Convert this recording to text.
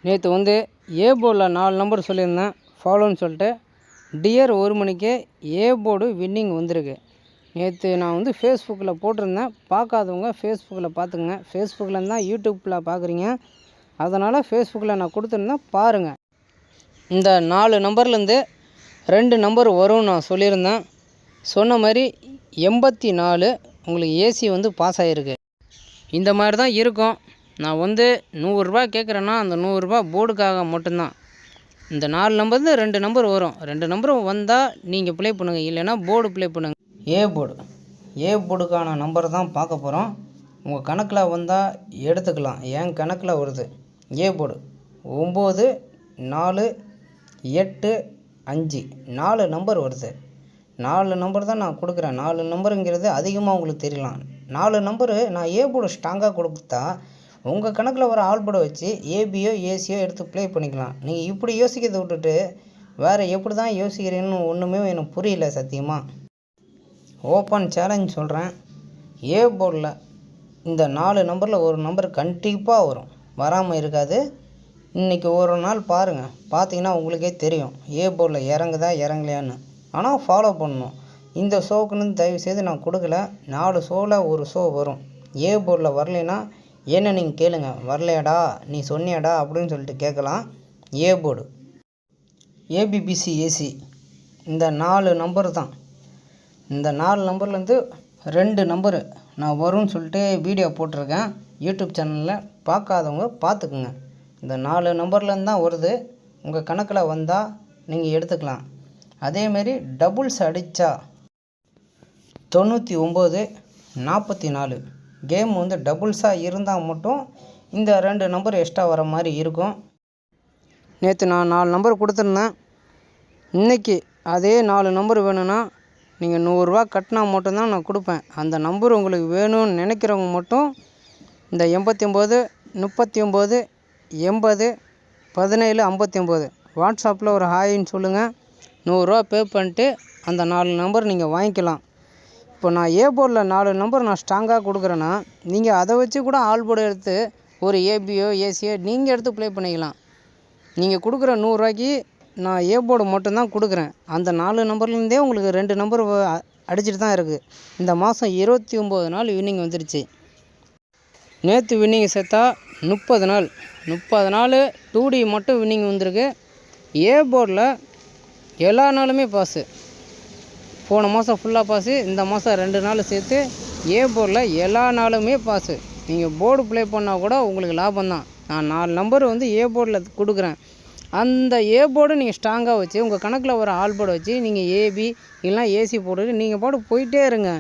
நேற்று வந்து ஏ போர்டில் 4 நம்பர் சொல்லியிருந்தேன் ஃபாலோன்னு சொல்லிட்டு. டியர் 1 மணிக்கே ஏ போர்டு வின்னிங் வந்திருக்கு. நேற்று நான் வந்து ஃபேஸ்புக்கில் போட்டிருந்தேன். பார்க்காதவங்க ஃபேஸ்புக்கில் பார்த்துக்குங்க. ஃபேஸ்புக்கில் தான் யூடியூப்பில் பார்க்குறீங்க, அதனால் ஃபேஸ்புக்கில் நான் கொடுத்துருந்தேன் பாருங்கள். இந்த 4 நம்பர்லேருந்து 2 நம்பர் வரும்னு நான் சொல்லியிருந்தேன். சொன்ன மாதிரி 84 உங்களுக்கு ஏசி வந்து பாஸ் ஆகிருக்கு. இந்த மாதிரி தான் இருக்கும். நான் வந்து 100 ரூபா கேட்குறேன்னா அந்த 100 ரூபா போர்டுக்காக மட்டும்தான். இந்த 4 நம்பர்லேருந்து 2 நம்பர் வரும். 2 நம்பரும் வந்தால் நீங்கள் ப்ளே பண்ணுங்கள், இல்லைன்னா போர்டு ப்ளே பண்ணுங்கள். ஏ போர்டுக்கான நம்பர் தான் பார்க்க போகிறோம். உங்கள் கணக்கில் வந்தால் எடுத்துக்கலாம். என் கணக்கில் வருது ஏ போர்டு 9 4 8 5 4 நம்பர் வருது. 4 நம்பர் தான் நான் கொடுக்குறேன். 4 நம்பருங்கிறது அதிகமாக உங்களுக்கு தெரியலாம். 4 நம்பரு நான் ஏ போர்டு ஸ்ட்ராங்காக கொடுத்தா உங்கள் கணக்கில் வர ஆல் போர்டை வச்சு ஏபியோ ஏசியோ எடுத்து ப்ளே பண்ணிக்கலாம். நீங்கள் இப்படி யோசிக்கிறத விட்டுட்டு வேறு எப்படி தான் யோசிக்கிறீங்கன்னு ஒன்றுமே எனக்கு புரியல சத்தியமாக. ஓப்பன் சேலஞ்ச் சொல்கிறேன். ஏ போர்டில் இந்த 4 நம்பரில் ஒரு நம்பர் கண்டிப்பாக வரும், வராமல் இருக்காது. இன்றைக்கி ஒரு நாள் பாருங்கள், பார்த்தீங்கன்னா உங்களுக்கே தெரியும் ஏ போர்டில் இறங்குதா இறங்கலையான்னு. ஆனால் ஃபாலோ பண்ணணும். இந்த ஷோக்குன்னு தயவுசெய்து நான் கொடுக்கல. 4 ஷோவில் ஒரு ஷோ வரும். ஏ போர்டில் வரலைன்னா என்ன நீங்கள் கேளுங்க, வரலையாடா நீ சொன்னியாடா அப்படின்னு சொல்லிட்டு கேட்கலாம். ஏ போர்டு ஏபிபிசி ஏசி இந்த 4 நம்பர் தான். இந்த 4 நம்பர்லேருந்து 2 நம்பரு நான் வரும்னு சொல்லிட்டு வீடியோ போட்டிருக்கேன் யூடியூப் சேனலில். பார்க்காதவங்க பார்த்துக்குங்க. இந்த 4 நம்பர்லேருந்து தான் வருது. உங்கள் கணக்கில் வந்தால் நீங்கள் எடுத்துக்கலாம். அதேமாரி டபுள்ஸ் அடித்தா 99 44 கேம் வந்து டபுள்ஸாக இருந்தால் மட்டும் இந்த 2 நம்பர் எக்ஸ்ட்ரா வர மாதிரி இருக்கும். நேற்று நான் 4 நம்பர் கொடுத்துருந்தேன். இன்றைக்கி அதே 4 நம்பர் வேணும்னா நீங்கள் 100 ரூபா கட்டினா மட்டும்தான் நான் கொடுப்பேன். அந்த நம்பர் உங்களுக்கு வேணும்னு நினைக்கிறவங்க மட்டும் இந்த 89 39 80 17 59 வாட்ஸ்அப்பில் ஒரு ஹாய்ன்னு சொல்லுங்கள். 100 ரூபா பே பண்ணிட்டு அந்த 4 நம்பர் நீங்கள் வாங்கிக்கலாம். இப்போ நான் ஏ போர்டில் 4 நம்பர் நான் ஸ்ட்ராங்காக கொடுக்குறேன்னா நீங்கள் அதை வச்சு கூட ஆல் போர்டு எடுத்து ஒரு ஏபியோ ஏசியோ நீங்கள் எடுத்து ப்ளே பண்ணிக்கலாம். நீங்கள் கொடுக்குற 100 ரூபாய்க்கு நான் ஏ போர்டு மட்டும்தான் கொடுக்குறேன். அந்த 4 நம்பர்லேருந்தே உங்களுக்கு 2 நம்பர் அடிச்சுட்டு தான் இருக்குது. இந்த மாதம் 29 நாள் வின்னிங் வந்துருச்சு. நேற்று வின்னிங் சேர்த்தா 30 நாள் 2D மட்டும் வின்னிங் வந்திருக்கு. ஏ போர்டில் எல்லா நாளுமே பாஸு. போன மாதம் ஃபுல்லாக பாஸு, இந்த மாதம் 2 நாள் சேர்த்து ஏ போர்டில் எல்லா நாளுமே பாஸு. நீங்கள் போர்டு ப்ளே பண்ணால் கூட உங்களுக்கு லாபம் தான். நான் 4 நம்பர் வந்து ஏ போர்டில் கொடுக்குறேன். அந்த ஏ போர்டு நீங்கள் ஸ்ட்ராங்காக வச்சு உங்கள் கணக்கில் வர ஆல் போர்டை வச்சு நீங்கள் ஏபி இல்லைனா ஏசி போட்டு நீங்கள் பாட்டு போயிட்டே இருங்க.